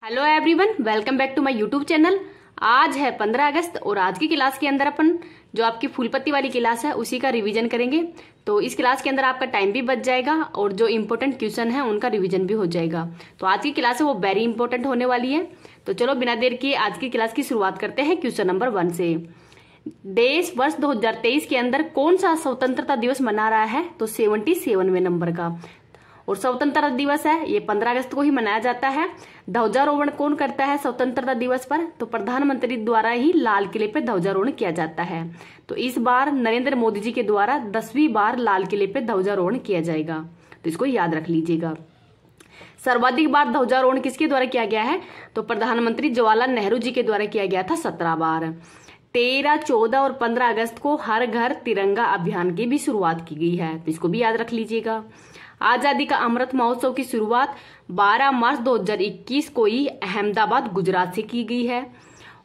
Hello everyone, welcome back to my YouTube channel. आज है 15 अगस्त और आज की क्लास के अंदर अपन जो आपकी फूलपत्ती वाली क्लास है उसी का रिवीजन करेंगे। तो इस क्लास के अंदर आपका टाइम भी बच जाएगा और जो इम्पोर्टेंट क्वेश्चन है उनका रिवीजन भी हो जाएगा। तो आज की क्लास है वो वेरी इंपॉर्टेंट होने वाली है। तो चलो बिना देर किए आज की क्लास की शुरुआत करते हैं क्वेश्चन नंबर 1 से। देश वर्ष 2023 के अंदर कौन सा स्वतंत्रता दिवस मना रहा है? तो 77वें नंबर का। और स्वतंत्रता दिवस है ये 15 अगस्त को ही मनाया जाता है। ध्वजारोहण कौन करता है स्वतंत्रता दिवस पर? तो प्रधानमंत्री द्वारा ही लाल किले पर ध्वजारोहण किया जाता है। तो इस बार नरेंद्र मोदी जी के द्वारा 10वीं बार लाल किले पर ध्वजारोहण किया जाएगा, तो इसको याद रख लीजिएगा। सर्वाधिक बार ध्वजारोहण किसके द्वारा किया गया है? तो प्रधानमंत्री जवाहरलाल नेहरू जी के द्वारा किया गया था 17 बार। 13, 14 और 15 अगस्त को हर घर तिरंगा अभियान की भी शुरुआत की गई है, तो इसको भी याद रख लीजिएगा। आजादी का अमृत महोत्सव की शुरुआत 12 मार्च 2021 को ही अहमदाबाद गुजरात से की गई है।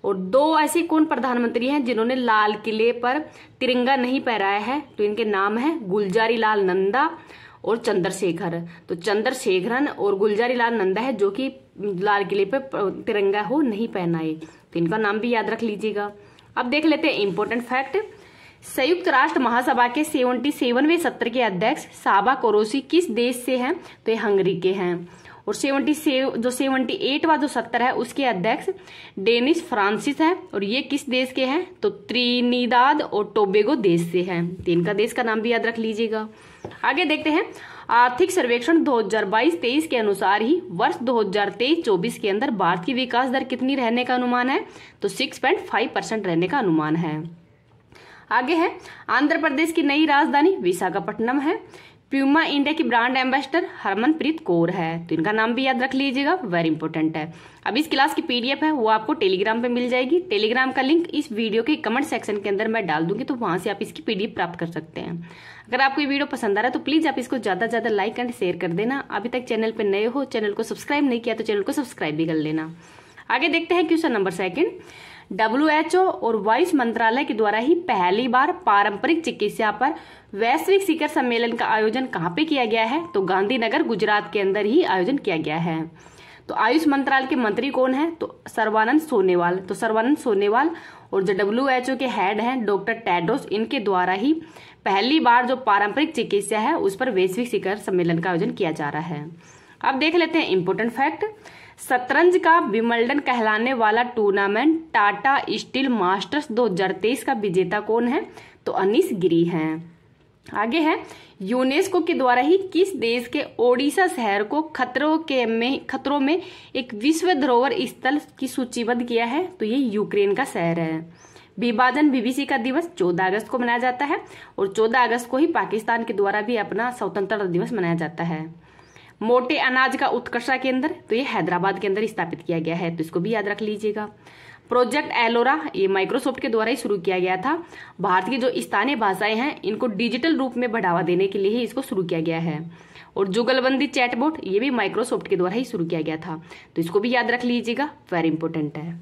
और 2 ऐसे कौन प्रधानमंत्री हैं जिन्होंने लाल किले पर तिरंगा नहीं फहराया है? तो इनके नाम है गुलजारी लाल नंदा और चंद्रशेखर। तो चंद्रशेखरन और गुलजारी लाल नंदा है जो कि लाल किले पर तिरंगा हो नहीं पहनाए, तो इनका नाम भी याद रख लीजिएगा। अब देख लेते हैं इंपॉर्टेंट फैक्ट। संयुक्त राष्ट्र महासभा के 77वें सत्र के अध्यक्ष साबा कोरोसी किस देश से हैं? तो ये हंगरी के हैं। और 78वां जो सत्र है उसके अध्यक्ष डेनिस फ्रांसिस है और ये किस देश के हैं? तो त्रिनिदाद और टोबेगो देश से हैं। तो इनका देश का नाम भी याद रख लीजिएगा। आगे देखते हैं आर्थिक सर्वेक्षण 2022-23 के अनुसार ही वर्ष 2023-24 के अंदर भारत की विकास दर कितनी रहने का अनुमान है? तो 6.5% रहने का अनुमान है। आगे है आंध्र प्रदेश की नई राजधानी विशाखापट्टनम है। प्यूमा इंडिया की ब्रांड एम्बेसडर हरमनप्रीत कौर है, तो इनका नाम भी याद रख लीजिएगा, वेरी इंपॉर्टेंट है। अब इस क्लास की पीडीएफ है वो आपको टेलीग्राम पे मिल जाएगी। टेलीग्राम का लिंक इस वीडियो के कमेंट सेक्शन के अंदर मैं डाल दूंगी, तो वहां से आप इसकी पीडीएफ प्राप्त कर सकते हैं। अगर आपको ये वीडियो पसंद आ रहा है तो प्लीज आप इसको ज्यादा से ज्यादा लाइक एंड शेयर कर देना। अभी तक चैनल पे नए हो, चैनल को सब्सक्राइब नहीं किया तो चैनल को सब्सक्राइब भी कर लेना। आगे देखते हैं क्वेश्चन नंबर 2। WHO और वायुष मंत्रालय के द्वारा ही पहली बार पारंपरिक चिकित्सा पर वैश्विक शिखर सम्मेलन का आयोजन कहाँ पे किया गया है? तो गांधीनगर गुजरात के अंदर ही आयोजन किया गया है। तो आयुष मंत्रालय के मंत्री कौन है? तो सर्बानंद सोनोवाल। तो सर्बानंद सोनोवाल और जो WHO के हेड हैं डॉक्टर टेड्रोस, इनके द्वारा ही पहली बार जो पारंपरिक चिकित्सा है उस पर वैश्विक शिखर सम्मेलन का आयोजन किया जा रहा है। अब देख लेते हैं इंपोर्टेंट फैक्ट। शतरंज का विमल्डन कहलाने वाला टूर्नामेंट टाटा स्टील मास्टर्स 2023 का विजेता कौन है? तो अनीश गिरी हैं। आगे है यूनेस्को के द्वारा ही किस देश के ओडिशा शहर को खतरों में एक विश्व धरोहर स्थल की सूचीबद्ध किया है? तो ये यूक्रेन का शहर है। विभाजन विभीषिका दिवस 14 अगस्त को मनाया जाता है और 14 अगस्त को ही पाकिस्तान के द्वारा भी अपना स्वतंत्रता दिवस मनाया जाता है। मोटे अनाज का उत्कृष्टता केंद्र, तो ये हैदराबाद के अंदर स्थापित किया गया है, तो इसको भी याद रख लीजिएगा। प्रोजेक्ट एलोरा ये माइक्रोसॉफ्ट के द्वारा ही शुरू किया गया था। भारत की जो स्थानीय भाषाएं हैं इनको डिजिटल रूप में बढ़ावा देने के लिए ही इसको शुरू किया गया है। और जुगलबंदी चैटबॉट ये भी माइक्रोसॉफ्ट के द्वारा ही शुरू किया गया था, तो इसको भी याद रख लीजिएगा, वेरी इंपॉर्टेंट है।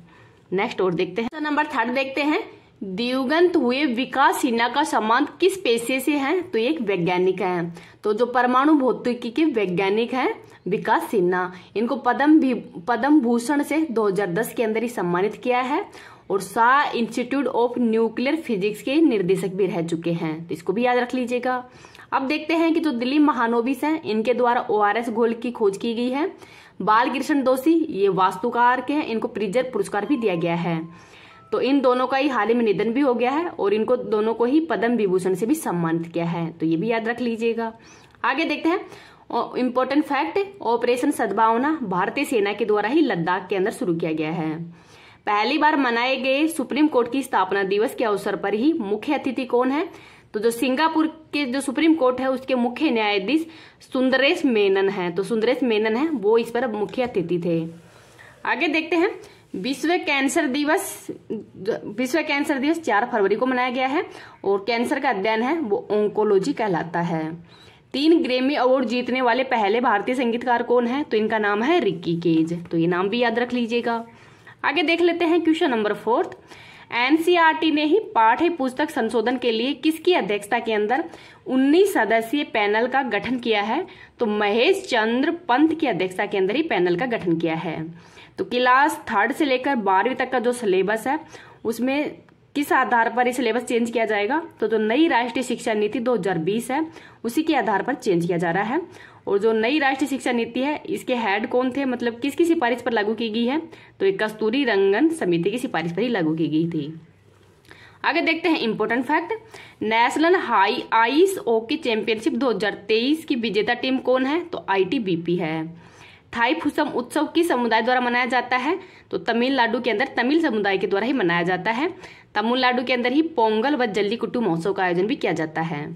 नेक्स्ट और देखते हैं नंबर 3 देखते हैं। दिवंगत हुए विकास सिन्हा का सम्मान किस पेशे से है? तो एक वैज्ञानिक है। तो जो परमाणु भौतिकी के वैज्ञानिक हैं विकास सिन्हा, इनको पद्म भूषण से 2010 के अंदर ही सम्मानित किया है और Shah institute of nuclear physics के निर्देशक भी रह चुके हैं, तो इसको भी याद रख लीजिएगा। अब देखते हैं कि जो दिल्ली महानोबिस हैं इनके द्वारा ORS घोल की खोज की गई है। बालकृष्ण दोषी ये वास्तुकार के हैं, इनको प्रिजर पुरस्कार भी दिया गया है। तो इन दोनों का ही हाल ही में निधन भी हो गया है और इनको दोनों को ही पद्म विभूषण से भी सम्मानित किया है, तो ये भी याद रख लीजिएगा। आगे देखते हैं इंपॉर्टेंट फैक्ट। ऑपरेशन सद्भावना भारतीय सेना के द्वारा ही लद्दाख के अंदर शुरू किया गया है। पहली बार मनाए गए सुप्रीम कोर्ट की स्थापना दिवस के अवसर पर ही मुख्य अतिथि कौन है? तो जो सिंगापुर के जो सुप्रीम कोर्ट है उसके मुख्य न्यायाधीश सुंदरेश मेनन है। तो सुंदरेश मेनन है वो इस पर मुख्य अतिथि थे। आगे देखते हैं विश्व कैंसर दिवस 4 फरवरी को मनाया गया है और कैंसर का अध्ययन है वो ओंकोलॉजी कहलाता है। 3 ग्रैमी अवार्ड जीतने वाले पहले भारतीय संगीतकार कौन है? तो इनका नाम है रिकी केज, तो ये नाम भी याद रख लीजिएगा। आगे देख लेते हैं क्वेश्चन नंबर 4। NCERT ने ही पाठ्य पुस्तक संशोधन के लिए किसकी अध्यक्षता के अंदर 19 सदस्यीय पैनल का गठन किया है? तो महेश चंद्र पंत की अध्यक्षता के अंदर ही पैनल का गठन किया है। तो क्लास 3rd से लेकर 12वीं तक का जो सिलेबस है उसमें किस आधार पर ये सिलेबस चेंज किया जाएगा, तो जो नई राष्ट्रीय शिक्षा नीति 2020 है उसी के आधार पर चेंज किया जा रहा है। और जो नई राष्ट्रीय शिक्षा नीति है इसके हेड कौन थे, मतलब किसकी सिफारिश पर लागू की गई है, तो एक कस्तूरी रंगन समिति की सिफारिश पर ही लागू की गई थी। आगे देखते हैं important fact, national high ice hockey championship 2023 की विजेता टीम कौन है, तो ITBP है। थाईपुसम उत्सव किस समुदाय द्वारा मनाया जाता है, तो तमिलनाडु के अंदर तमिल समुदाय के द्वारा ही मनाया जाता है। तमिलनाडु के अंदर ही पोंगल व जल्लीकट्टू महोत्सव का आयोजन भी किया जाता है।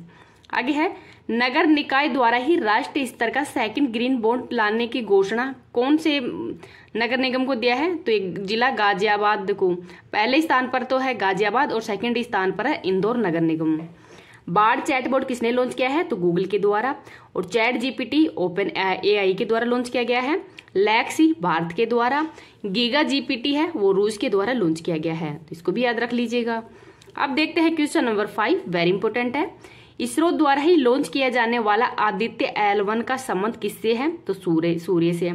आगे है, नगर निकाय द्वारा ही राष्ट्रीय स्तर का सेकंड ग्रीन बॉन्ड लाने की घोषणा कौन से नगर निगम को दिया है, तो एक जिला गाजियाबाद को। पहले स्थान पर तो है गाजियाबाद और सेकंड स्थान पर है इंदौर नगर निगम। बार्ड चैटबॉट किसने लॉन्च किया है, तो गूगल के द्वारा। और ChatGPT ओपन AI के द्वारा लॉन्च किया गया है। लेक्सी भारत के द्वारा। गीगा GPT है वो रूस के द्वारा लॉन्च किया गया है, तो इसको भी याद रख लीजिएगा। अब देखते हैं क्वेश्चन नंबर 5, वेरी इंपोर्टेंट है। इसरो द्वारा ही लॉन्च किया जाने वाला आदित्य L1 का संबंध किससे है, तो सूर्य से।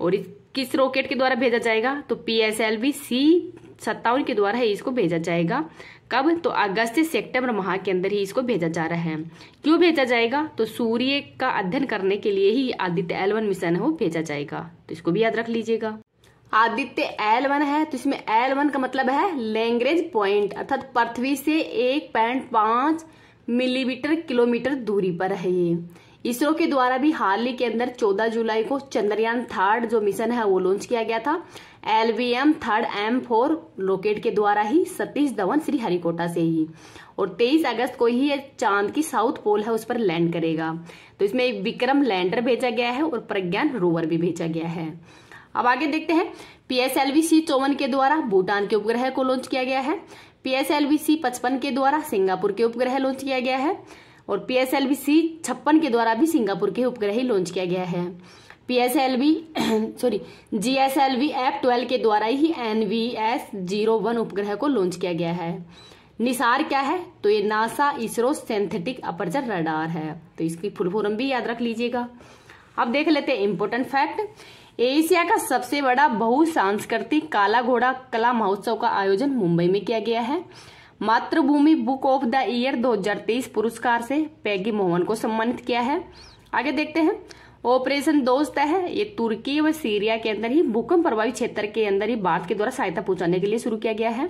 और किस रॉकेट के द्वारा भेजा जाएगा, तो PSLV C57 के द्वारा ही इसको भेजा जाएगा। कब, तो अगस्त से सितंबर माह के अंदर ही इसको भेजा जा रहा है। क्यों भेजा जाएगा, तो सूर्य का अध्ययन करने के लिए ही आदित्य L1 मिशन है वो भेजा जाएगा, तो इसको भी याद रख लीजिएगा। आदित्य L1 है तो इसमें L1 का मतलब है लैग्रेंज पॉइंट, अर्थात पृथ्वी से 1.5 मिलीमीटर किलोमीटर दूरी पर है ये। इसरो के द्वारा भी हाल ही के अंदर 14 जुलाई को चंद्रयान 3 जो मिशन है वो लॉन्च किया गया था। LVM 3M4 रॉकेट के द्वारा ही सतीश धवन श्रीहरिकोटा से ही। और 23 अगस्त को ही ये चांद की साउथ पोल है उस पर लैंड करेगा। तो इसमें एक विक्रम लैंडर भेजा गया है और प्रज्ञान रोवर भी भेजा गया है। अब आगे देखते हैं, PSLV C54 के द्वारा भूटान के उपग्रह को लॉन्च किया गया है। PSLV C55 के द्वारा सिंगापुर के उपग्रह लॉन्च किया गया है। और PSLV C56 के द्वारा भी सिंगापुर के उपग्रह ही लॉन्च किया गया है। GSLV F12 के द्वारा ही NVS-01 उपग्रह को लॉन्च किया गया है। निसार क्या है, तो ये NASA ISRO synthetic aperture radar है, तो इसकी फुल फॉर्म भी याद रख लीजिएगा। अब देख लेते हैं इंपोर्टेंट फैक्ट, एशिया का सबसे बड़ा बहुसांस्कृतिक काला घोड़ा कला महोत्सव का आयोजन मुंबई में किया गया है। मातृभूमि बुक ऑफ द ईयर 2023 पुरस्कार से पैगी मोहन को सम्मानित किया है। आगे देखते हैं, ऑपरेशन दोस्त है ये तुर्की व सीरिया के अंदर ही भूकंप प्रभावित क्षेत्र के अंदर ही भारत के द्वारा सहायता पहुंचाने के लिए शुरू किया गया है।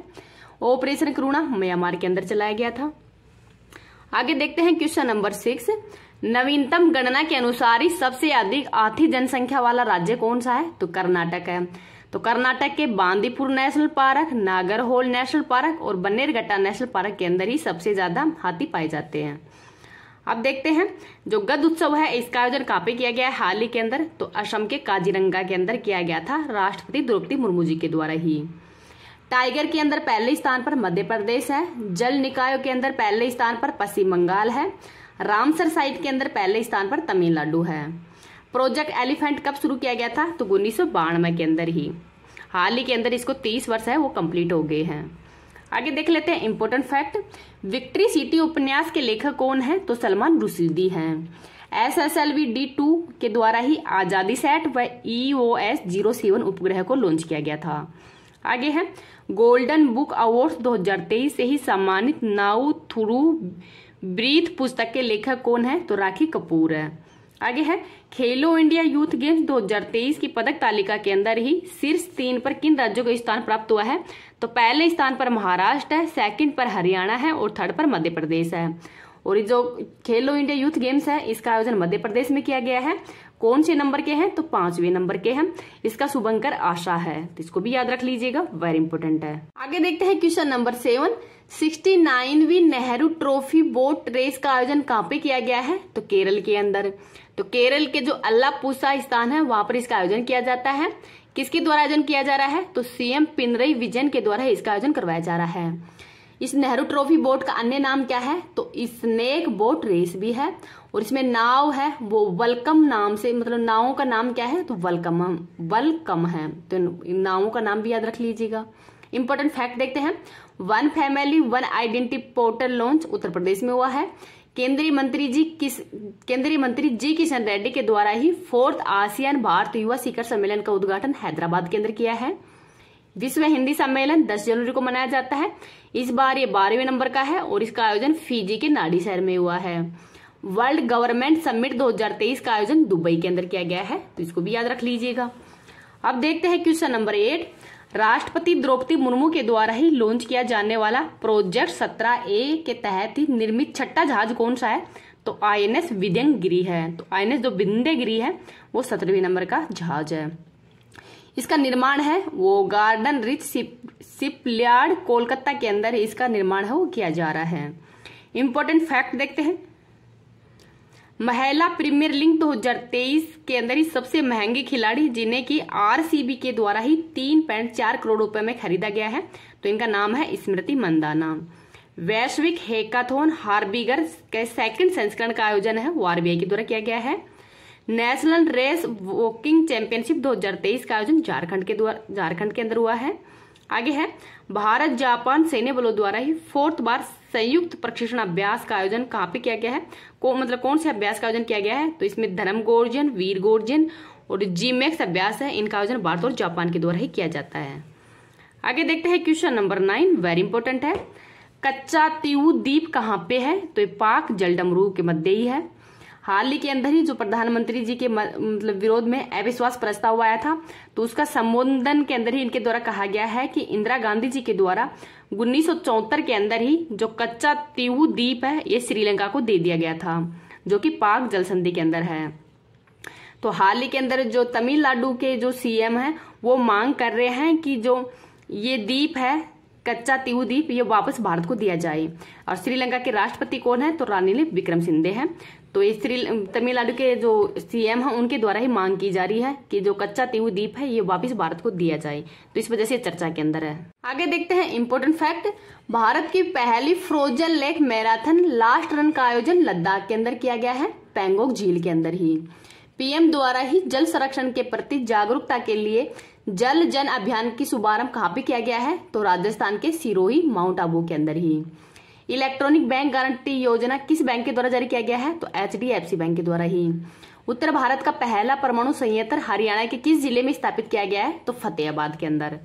ऑपरेशन करुणा म्यांमार के अंदर चलाया गया था। आगे देखते हैं क्वेश्चन नंबर 6, नवीनतम गणना के अनुसार ही सबसे अधिक हाथी जनसंख्या वाला राज्य कौन सा है, तो कर्नाटक है। तो कर्नाटक के Bandipur national park, Nagarhole national park और बन्नेरघट्टा नेशनल पार्क के अंदर ही सबसे ज्यादा हाथी पाए जाते हैं। अब देखते हैं, जो गद उत्सव है इसका आयोजन कहाँ पे किया गया है हाल ही के अंदर, तो असम के काजीरंगा के अंदर किया गया था राष्ट्रपति द्रौपदी मुर्मू जी के द्वारा ही। टाइगर के अंदर पहले स्थान पर मध्य प्रदेश है। जल निकायों के अंदर पहले स्थान पर पश्चिम बंगाल है। रामसर साइट के अंदर पहले स्थान पर तमिलनाडु है। प्रोजेक्ट एलिफेंट कब शुरू किया गया था, तो 1992 के अंदर ही। हाल ही के अंदर इसको 30 वर्ष है वो कंप्लीट हो गए हैं। आगे देख लेते हैं इंपोर्टेंट फैक्ट, विक्ट्री सिटी उपन्यास के लेखक कौन है, तो सलमान रुश्दी हैं। SSLV D2 के द्वारा ही आजादी सेट व EOS-07 उपग्रह को लॉन्च किया गया था। आगे है, गोल्डन बुक अवार्ड 2023 से ही सम्मानित नाउ थ्रू ब्रीथ पुस्तक के लेखक कौन है, तो राखी कपूर है। आगे है, खेलो इंडिया यूथ गेम्स 2023 की पदक तालिका के अंदर ही शीर्ष 3 पर किन राज्यों को स्थान प्राप्त हुआ है, तो पहले स्थान पर महाराष्ट्र है, सेकंड पर हरियाणा है और थर्ड पर मध्य प्रदेश है। और जो खेलो इंडिया यूथ गेम्स है इसका आयोजन मध्य प्रदेश में किया गया है। कौन से नंबर के हैं, तो 5वें नंबर के हैं। इसका शुभंकर आशा है, तो इसको भी याद रख लीजिएगा, वेरी इंपोर्टेंट है। आगे देखते हैं क्वेश्चन नंबर 7, 69वीं नेहरू ट्रॉफी बोट रेस का आयोजन कहाँ पे किया गया है, तो केरल के अंदर। तो केरल के जो अल्लापुसा स्थान है वहां पर इसका आयोजन किया जाता है। किसके द्वारा आयोजन किया जा रहा है, तो CM पिनरई विजयन के द्वारा इसका आयोजन करवाया जा रहा है। इस नेहरू ट्रॉफी बोट का अन्य नाम क्या है, तो स्नेक बोट रेस भी है। और इसमें नाव है वो वेलकम नाम से, मतलब नावों का नाम क्या है, तो वेलकम है। तो नावों का नाम भी याद रख लीजिएगा। इंपॉर्टेंट फैक्ट देखते हैं, one family one identity portal launch Uttar Pradesh में हुआ है। केंद्रीय मंत्री जी किशन रेड्डी के द्वारा ही 4th आसियान भारत युवा शिखर सम्मेलन का उद्घाटन हैदराबाद के अंदर किया है। विश्व हिंदी सम्मेलन 10 जनवरी को मनाया जाता है। इस बार ये 12वें नंबर का है और इसका आयोजन फिजी के नाडी शहर में हुआ है। वर्ल्ड गवर्नमेंट समिट 2023 का आयोजन दुबई के अंदर किया गया है, तो इसको भी याद रख लीजिएगा। अब देखते हैं क्वेश्चन नंबर 8। राष्ट्रपति द्रौपदी मुर्मू के द्वारा ही लॉन्च किया जाने वाला प्रोजेक्ट 17A के तहत ही निर्मित छठा जहाज कौन सा है? तो INS विंध्यगिरि है। तो INS जो विंध्यगिरि है वो 17वें नंबर का जहाज है। इसका निर्माण है वो गार्डन रिच शिपयार्ड कोलकाता के अंदर इसका निर्माण है वो किया जा रहा है। इंपॉर्टेंट फैक्ट देखते हैं। महिला प्रीमियर लीग 2023 के अंदर ही सबसे महंगे खिलाड़ी जिन्हें की RCB के द्वारा ही 3.4 करोड़ रुपए में खरीदा गया है, तो इनका नाम है स्मृति मंदाना। वैश्विक हैकाथॉन हार्बिगर के सेकंड संस्करण का आयोजन है वो RBI के द्वारा किया गया है। नेशनल रेस वॉकिंग चैंपियनशिप 2023 का आयोजन झारखंड के अंदर हुआ है। आगे है भारत जापान सैन्य बलों द्वारा ही 4th बार संयुक्त प्रशिक्षण अभ्यास का आयोजन कहाँ पे किया गया है? कौन से अभ्यास का आयोजन किया गया है? तो इसमें धर्म गोर्जन, वीर गोर्जन और जीमैक्स अभ्यास है, इनका आयोजन भारत और जापान के द्वारा ही किया जाता है। आगे देखते हैं क्वेश्चन नंबर 9, वेरी इंपॉर्टेंट है। कच्चा तीऊ द्वीप कहाँ पे है? तो ये पाक जलडमरू के मध्य ही है। हाल ही के अंदर ही जो प्रधानमंत्री जी के मतलब विरोध में अविश्वास प्रस्ताव आया था, तो उसका संबोधन के अंदर ही इनके द्वारा कहा गया है कि इंदिरा गांधी जी के द्वारा 1974 के अंदर ही जो कच्चा तीऊ द्वीप है ये श्रीलंका को दे दिया गया था, जो कि पाक जल संधि के अंदर है। तो हाल ही के अंदर जो तमिलनाडु के जो CM है वो मांग कर रहे हैं कि जो ये द्वीप है कच्चा तीऊ द्वीप ये वापस भारत को दिया जाए। और श्रीलंका के राष्ट्रपति कौन है? तो रानिल विक्रमसिंघे हैं। तो ये तमिलनाडु के जो CM हैं उनके द्वारा ही मांग की जा रही है कि जो कच्चा तीऊ द्वीप है ये वापस भारत को दिया जाए, तो इस वजह से चर्चा के अंदर है। आगे देखते हैं इंपॉर्टेंट फैक्ट। भारत की पहली frozen lake marathon last run का आयोजन लद्दाख के अंदर किया गया है, पैंगोंग झील के अंदर ही। PM द्वारा ही जल संरक्षण के प्रति जागरूकता के लिए जल जन अभियान की शुभारंभ कहाँ पे किया गया है? तो राजस्थान के सिरोही माउंट आबू के अंदर ही। इलेक्ट्रॉनिक बैंक गारंटी योजना किस बैंक के द्वारा जारी किया गया है? तो HDFC बैंक के द्वारा ही। उत्तर भारत का पहला परमाणु संयंत्र हरियाणा के किस जिले में स्थापित किया गया है? तो फतेहाबाद के अंदर।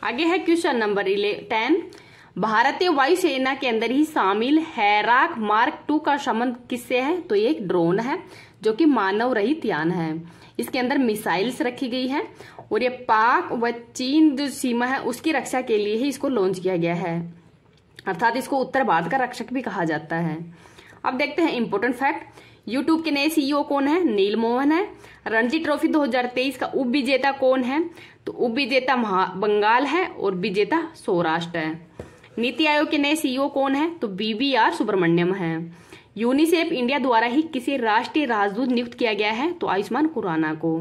आगे है क्वेश्चन नंबर 10। भारतीय वायुसेना के अंदर ही शामिल हैराक मार्क 2 का संबंध किससे है? तो ये एक ड्रोन है जो कि मानव रहित यान है। इसके अंदर मिसाइल्स रखी गई है और ये पाक व चीन जो सीमा है उसकी रक्षा के लिए ही इसको लॉन्च किया गया है, अर्थात इसको उत्तर भारत का रक्षक भी कहा जाता है। अब देखते हैं इंपॉर्टेंट फैक्ट। यूट्यूब के नए CEO कौन है? नील मोहन है। रणजी ट्रॉफी 2023 का उप विजेता कौन है? तो उप विजेता बंगाल है और विजेता सौराष्ट्र है। नीति आयोग के नए CEO कौन है? तो BVR सुब्रमण्यम है। यूनिसेफ इंडिया द्वारा ही किसी राष्ट्रीय राजदूत नियुक्त किया गया है? तो आयुष्मान खुराना को।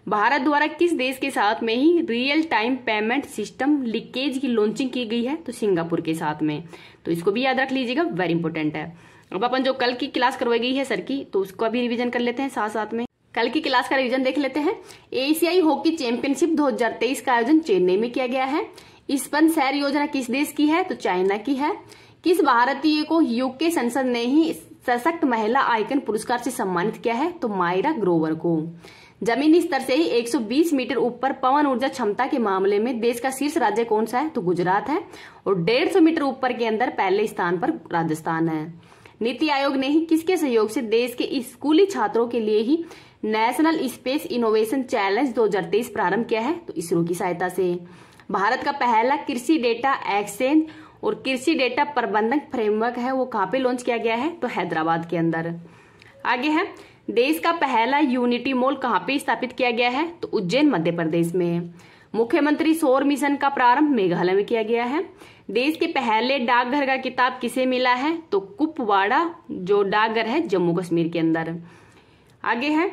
भारत द्वारा किस देश के साथ में ही real time payment system leakage की लॉन्चिंग की गई है? तो सिंगापुर के साथ में, तो इसको भी याद रख लीजिएगा, वेरी इंपॉर्टेंट है। अब अपन जो कल की क्लास करवाई गई है सर की, तो उसका भी रिवीजन कर लेते हैं साथ साथ में। कल की क्लास का रिवीजन देख लेते हैं। एशियाई हॉकी चैंपियनशिप 2023 का आयोजन चेन्नई में किया गया है। स्पन शहर योजना किस देश की है? तो चाइना की है। किस भारतीय को UK संसद ने ही सशक्त महिला आइकन पुरस्कार से सम्मानित किया है? तो मायरा ग्रोवर को। जमीनी स्तर से ही 120 मीटर ऊपर पवन ऊर्जा क्षमता के मामले में देश का शीर्ष राज्य कौन सा है? तो गुजरात है। और 150 मीटर ऊपर के अंदर पहले स्थान पर राजस्थान है। नीति आयोग ने ही किसके सहयोग से देश के स्कूली छात्रों के लिए ही नेशनल स्पेस इनोवेशन चैलेंज 2023 प्रारंभ किया है? तो इसरो की सहायता से। भारत का पहला कृषि डेटा एक्सचेंज और कृषि डेटा प्रबंधन फ्रेमवर्क है वो कहाँ पे लॉन्च किया गया है? तो हैदराबाद के अंदर। आगे है देश का पहला यूनिटी मॉल कहाँ पे स्थापित किया गया है? तो उज्जैन मध्य प्रदेश में। मुख्यमंत्री सौर मिशन का प्रारंभ मेघालय में किया गया है। देश के पहले डाकघर का किताब किसे मिला है? तो कुपवाड़ा जो डाकघर है जम्मू कश्मीर के अंदर। आगे है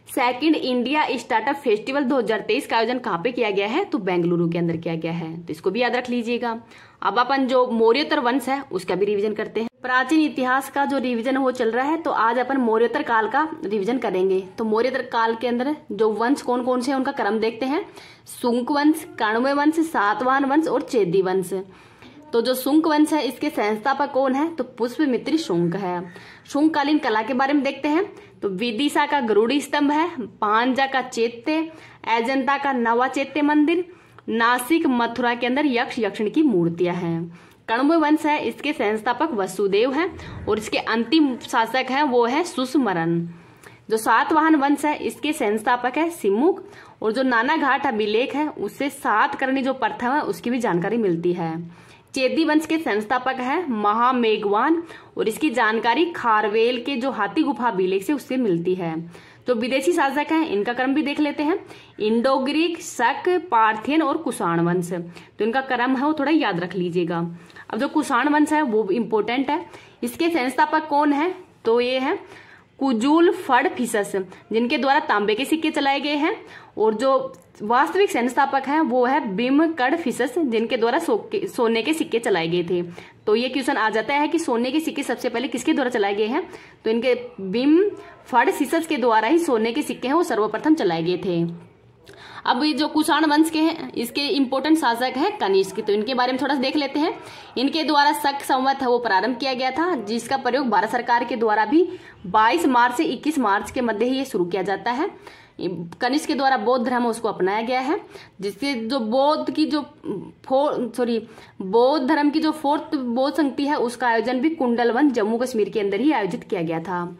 सेकंड इंडिया स्टार्टअप फेस्टिवल 2023 का आयोजन कहाँ पे किया गया है? तो बेंगलुरु के अंदर किया गया है, तो इसको भी याद रख लीजिएगा। अब अपन जो मौर्योत्तर वंश है उसका भी रिवीजन करते हैं। प्राचीन इतिहास का जो रिवीजन वो चल रहा है, तो आज अपन मौर्योत्तर काल का रिवीजन करेंगे। तो मौर्योत्तर काल के अंदर जो वंश कौन कौन से हैं उनका क्रम देखते हैं। शुंग वंश, कण्व वंश, सातवाहन वंश और चेदी वंश। तो जो शुंग वंश है इसके संस्थापक कौन है? तो पुष्यमित्र शुंग है। शुंगकालीन कला के बारे में देखते हैं। तो विदिशा का गरुड़ स्तंभ है, पांजा का चैत्य, अजंता का नवा चैत्य मंदिर, नासिक मथुरा के अंदर यक्ष यक्षिणी की मूर्तियां हैं। कण्व वंश है इसके संस्थापक वसुदेव हैं और इसके अंतिम शासक है वो है सुषमरन। जो सातवाहन वंश है इसके संस्थापक है सिमुक और जो नाना घाट अभिलेख है उससे सातकर्णी जो प्रथम है उसकी भी जानकारी मिलती है। चेदी वंश के संस्थापक है महामेघवान और इसकी जानकारी खारवेल के जो हाथी गुफा अभिलेख से उससे मिलती है। जो विदेशी शासक हैं इनका क्रम भी देख लेते हैं। इंडो ग्रीक, शक, पार्थियन और कुषाण वंश, तो इनका क्रम है वो थोड़ा याद रख लीजिएगा। अब जो कुषाण वंश है वो इम्पोर्टेंट है। इसके संस्थापक कौन है? तो ये है कुजुल फड फिसस, जिनके द्वारा तांबे के सिक्के चलाए गए हैं। और जो वास्तविक संस्थापक हैं वो है बिम कड़ फिसस, जिनके द्वारा सोने के सिक्के चलाए गए थे। तो ये क्वेश्चन आ जाता है कि सोने के सिक्के सबसे पहले किसके द्वारा चलाए गए हैं? तो इनके बिम फड फिसस के द्वारा ही सोने के सिक्के हैं वो सर्वप्रथम चलाए गए थे। अब ये जो कुषाण वंश के हैं इसके इंपोर्टेंट शासक है कनिष्क, तो इनके बारे में थोड़ा सा देख लेते हैं। इनके द्वारा शक संवत है वो प्रारंभ किया गया था, जिसका प्रयोग भारत सरकार के द्वारा भी 22 मार्च से 21 मार्च के मध्य ही ये शुरू किया जाता है। कनिष्क के द्वारा बौद्ध धर्म उसको अपनाया गया है, जिससे जो बौद्ध धर्म की जो 4th बौद्ध संगति है उसका आयोजन भी कुंडलवन जम्मू कश्मीर के अंदर ही आयोजित किया गया था।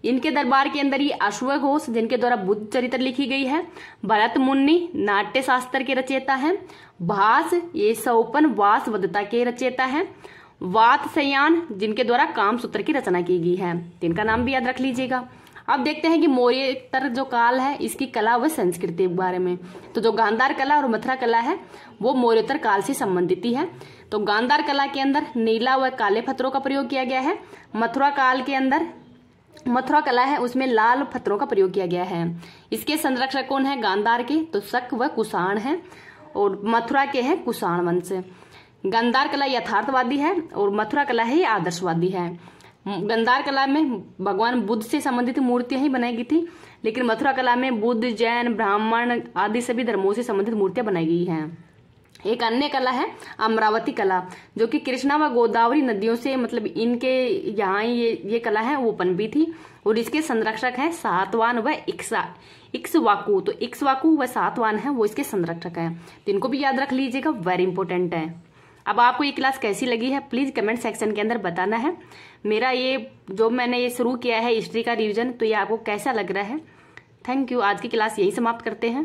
इनके दरबार के अंदर ही अश्वघोष, जिनके द्वारा बुद्ध चरित्र लिखी गई है, भरत मुनि नाट्य शास्त्र के रचयिता हैं, भास ये सौपन वासवदता के रचयिता हैं, वात्स्यायन जिनके द्वारा काम सूत्र की रचना की गई है। इनका नाम भी याद रख लीजिएगा। अब देखते हैं कि मौर्योत्तर जो काल है इसकी कला व संस्कृति के बारे में। तो जो गांधार कला और मथुरा कला है वो मौर्योत्तर काल से संबंधित ही है। तो गांधार कला के अंदर नीला व काले पत्थरों का प्रयोग किया गया है। मथुरा काल के अंदर मथुरा कला है उसमें लाल पत्थरों का प्रयोग किया गया है। इसके संरक्षक कौन है गांधार के? तो शक व कुषाण है और मथुरा के हैं कुषाण वंश। गांधार कला यथार्थवादी है और मथुरा कला है आदर्शवादी है। गांधार कला में भगवान बुद्ध से संबंधित मूर्तियां ही बनाई गई थी, लेकिन मथुरा कला में बुद्ध, जैन, ब्राह्मण आदि सभी धर्मों से संबंधित मूर्तियां बनाई गई हैं। एक अन्य कला है अमरावती कला, जो कि कृष्णा व गोदावरी नदियों से मतलब इनके यहाँ ये कला है वो पनपी थी और इसके संरक्षक है सातवान व इक्ष्वाकु। तो इक्ष्वाकु व सातवान है वो इसके संरक्षक है, तो इनको भी याद रख लीजिएगा, वेरी इंपॉर्टेंट है। अब आपको ये क्लास कैसी लगी है प्लीज कमेंट सेक्शन के अंदर बताना है। मेरा ये जो मैंने ये शुरू किया है हिस्ट्री का रिवीजन, तो ये आपको कैसा लग रहा है? Thank you. आज की क्लास यही समाप्त करते हैं।